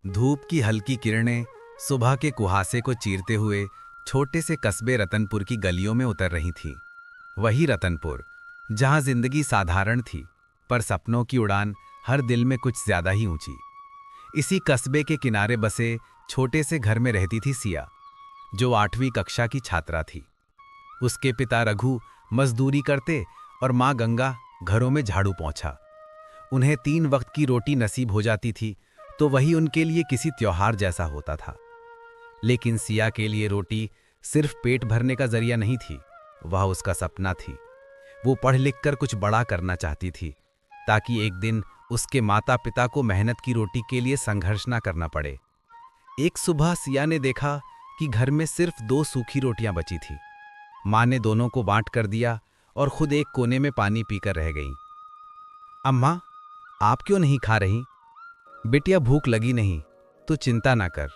धूप की हल्की किरणें सुबह के कुहासे को चीरते हुए छोटे से कस्बे रतनपुर की गलियों में उतर रही थीं। वही रतनपुर जहां जिंदगी साधारण थी, पर सपनों की उड़ान हर दिल में कुछ ज्यादा ही ऊंची। इसी कस्बे के किनारे बसे छोटे से घर में रहती थी सिया, जो 8वीं कक्षा की छात्रा थी। उसके पिता रघु मजदूरी करते और माँ गंगा घरों में झाड़ू पोंछा। उन्हें 3 वक्त की रोटी नसीब हो जाती थी, तो वही उनके लिए किसी त्योहार जैसा होता था। लेकिन सिया के लिए रोटी सिर्फ पेट भरने का जरिया नहीं थी, वह उसका सपना थी। वो पढ़ लिख कर कुछ बड़ा करना चाहती थी, ताकि एक दिन उसके माता पिता को मेहनत की रोटी के लिए संघर्ष ना करना पड़े। एक सुबह सिया ने देखा कि घर में सिर्फ 2 सूखी रोटियां बची थी। माँ ने दोनों को बांट कर दिया और खुद एक कोने में पानी पीकर रह गई। अम्मा, आप क्यों नहीं खा रही? बिटिया, भूख लगी नहीं तो चिंता ना कर।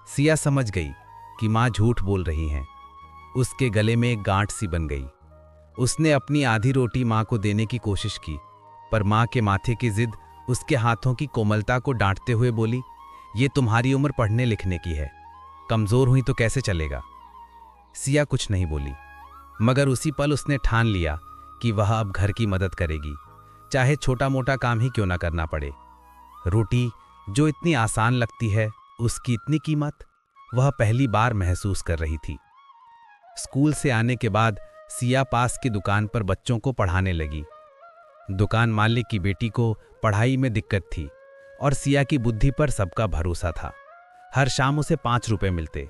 सिया समझ गई कि माँ झूठ बोल रही हैं। उसके गले में एक गांठ सी बन गई। उसने अपनी आधी रोटी माँ को देने की कोशिश की, पर माँ के माथे की जिद उसके हाथों की कोमलता को डांटते हुए बोली, ये तुम्हारी उम्र पढ़ने लिखने की है, कमजोर हुई तो कैसे चलेगा। सिया कुछ नहीं बोली, मगर उसी पल उसने ठान लिया कि वह अब घर की मदद करेगी, चाहे छोटा मोटा काम ही क्यों ना करना पड़े। रोटी जो इतनी आसान लगती है, उसकी इतनी कीमत वह पहली बार महसूस कर रही थी। स्कूल से आने के बाद सिया पास की दुकान पर बच्चों को पढ़ाने लगी। दुकान मालिक की बेटी को पढ़ाई में दिक्कत थी और सिया की बुद्धि पर सबका भरोसा था। हर शाम उसे 5 रुपए मिलते।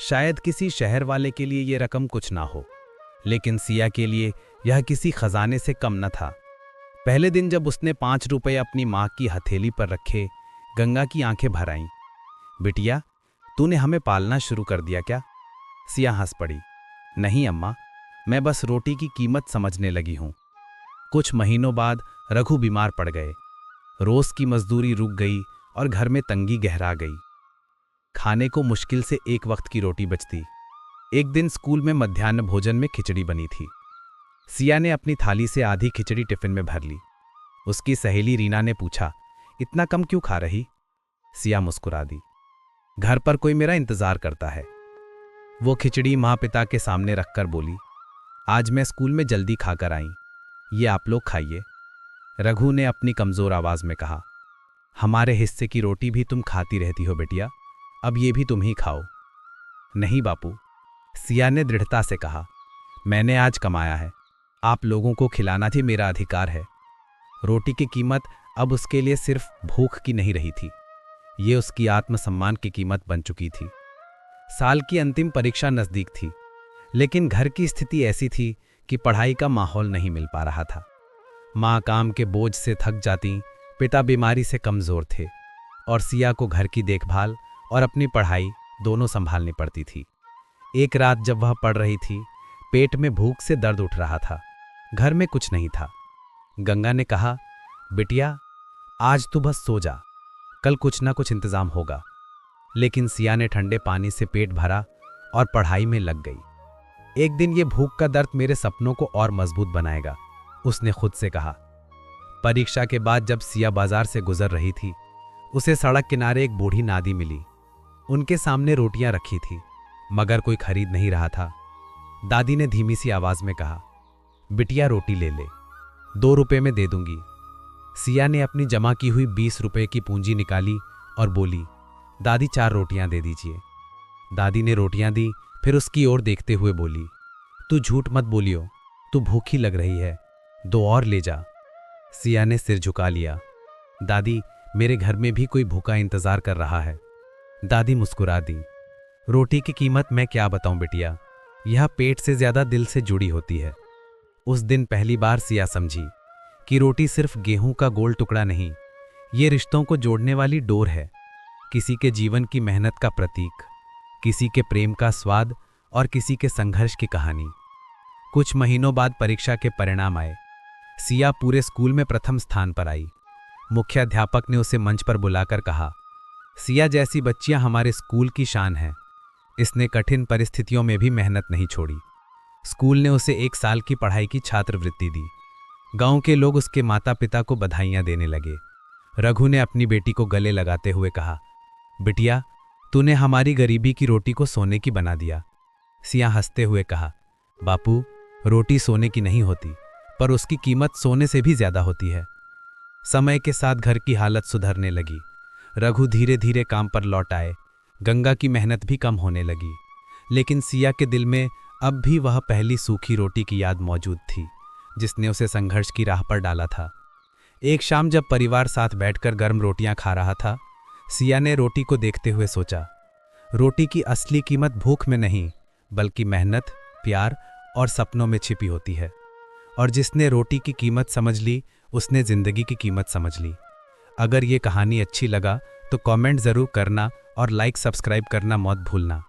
शायद किसी शहर वाले के लिए यह रकम कुछ ना हो, लेकिन सिया के लिए यह किसी खजाने से कम न था। पहले दिन जब उसने 5 रुपए अपनी माँ की हथेली पर रखे, गंगा की आंखें भर आईं। बिटिया, तूने हमें पालना शुरू कर दिया क्या? सिया हंस पड़ी। नहीं अम्मा, मैं बस रोटी की कीमत समझने लगी हूं। कुछ महीनों बाद रघु बीमार पड़ गए। रोज की मजदूरी रुक गई और घर में तंगी गहरा गई। खाने को मुश्किल से 1 वक्त की रोटी बचती। एक दिन स्कूल में मध्याह्न भोजन में खिचड़ी बनी थी। सिया ने अपनी थाली से आधी खिचड़ी टिफिन में भर ली। उसकी सहेली रीना ने पूछा, इतना कम क्यों खा रही? सिया मुस्कुरा दी, घर पर कोई मेरा इंतजार करता है। वो खिचड़ी माँ पिता के सामने रखकर बोली, आज मैं स्कूल में जल्दी खाकर आई, ये आप लोग खाइए। रघु ने अपनी कमजोर आवाज में कहा, हमारे हिस्से की रोटी भी तुम खाती रहती हो बेटिया, अब ये भी तुम ही खाओ। नहीं बापू, सिया ने दृढ़ता से कहा, मैंने आज कमाया है, आप लोगों को खिलाना भी मेरा अधिकार है। रोटी की कीमत अब उसके लिए सिर्फ भूख की नहीं रही थी, ये उसकी आत्मसम्मान की कीमत बन चुकी थी। साल की अंतिम परीक्षा नजदीक थी, लेकिन घर की स्थिति ऐसी थी कि पढ़ाई का माहौल नहीं मिल पा रहा था। माँ काम के बोझ से थक जाती, पिता बीमारी से कमजोर थे और सिया को घर की देखभाल और अपनी पढ़ाई दोनों संभालनी पड़ती थी। एक रात जब वह पढ़ रही थी, पेट में भूख से दर्द उठ रहा था। घर में कुछ नहीं था। गंगा ने कहा, बिटिया, आज तू बस सो जा, कल कुछ ना कुछ इंतजाम होगा। लेकिन सिया ने ठंडे पानी से पेट भरा और पढ़ाई में लग गई। एक दिन ये भूख का दर्द मेरे सपनों को और मजबूत बनाएगा, उसने खुद से कहा। परीक्षा के बाद जब सिया बाजार से गुजर रही थी, उसे सड़क किनारे एक बूढ़ी नादी मिली। उनके सामने रोटियां रखी थी, मगर कोई खरीद नहीं रहा था। दादी ने धीमी सी आवाज में कहा, बिटिया रोटी ले ले, 2 रुपए में दे दूंगी। सिया ने अपनी जमा की हुई 20 रुपए की पूंजी निकाली और बोली, दादी 4 रोटियां दे दीजिए। दादी ने रोटियां दी, फिर उसकी ओर देखते हुए बोली, तू झूठ मत बोलियो, तू भूखी लग रही है, 2 और ले जा। सिया ने सिर झुका लिया। दादी, मेरे घर में भी कोई भूखा इंतजार कर रहा है। दादी मुस्कुरा दी, रोटी की कीमत मैं क्या बताऊं बिटिया, यह पेट से ज्यादा दिल से जुड़ी होती है। उस दिन पहली बार सिया समझी कि रोटी सिर्फ गेहूं का गोल टुकड़ा नहीं, ये रिश्तों को जोड़ने वाली डोर है, किसी के जीवन की मेहनत का प्रतीक, किसी के प्रेम का स्वाद और किसी के संघर्ष की कहानी। कुछ महीनों बाद परीक्षा के परिणाम आए। सिया पूरे स्कूल में प्रथम स्थान पर आई। मुख्याध्यापक ने उसे मंच पर बुलाकर कहा, सिया जैसी बच्चियां हमारे स्कूल की शान है। इसने कठिन परिस्थितियों में भी मेहनत नहीं छोड़ी। स्कूल ने उसे 1 साल की पढ़ाई की छात्रवृत्ति दी। गांव के लोग उसके माता पिता को बधाइयां देने लगे। रघु ने अपनी बेटी को गले लगाते हुए कहा, बिटिया, तूने हमारी गरीबी की रोटी को सोने की बना दिया। सिया हंसते हुए कहा, बापू, रोटी सोने की नहीं होती, पर उसकी कीमत सोने से भी ज्यादा होती है। समय के साथ घर की हालत सुधरने लगी। रघु धीरे धीरे काम पर लौट आए। गंगा की मेहनत भी कम होने लगी, लेकिन सिया के दिल में अब भी वह पहली सूखी रोटी की याद मौजूद थी, जिसने उसे संघर्ष की राह पर डाला था। एक शाम जब परिवार साथ बैठकर गर्म रोटियां खा रहा था, सिया ने रोटी को देखते हुए सोचा, रोटी की असली कीमत भूख में नहीं, बल्कि मेहनत, प्यार और सपनों में छिपी होती है। और जिसने रोटी की कीमत समझ ली, उसने जिंदगी की कीमत समझ ली। अगर ये कहानी अच्छी लगा तो कमेंट ज़रूर करना और लाइक सब्सक्राइब करना मत भूलना।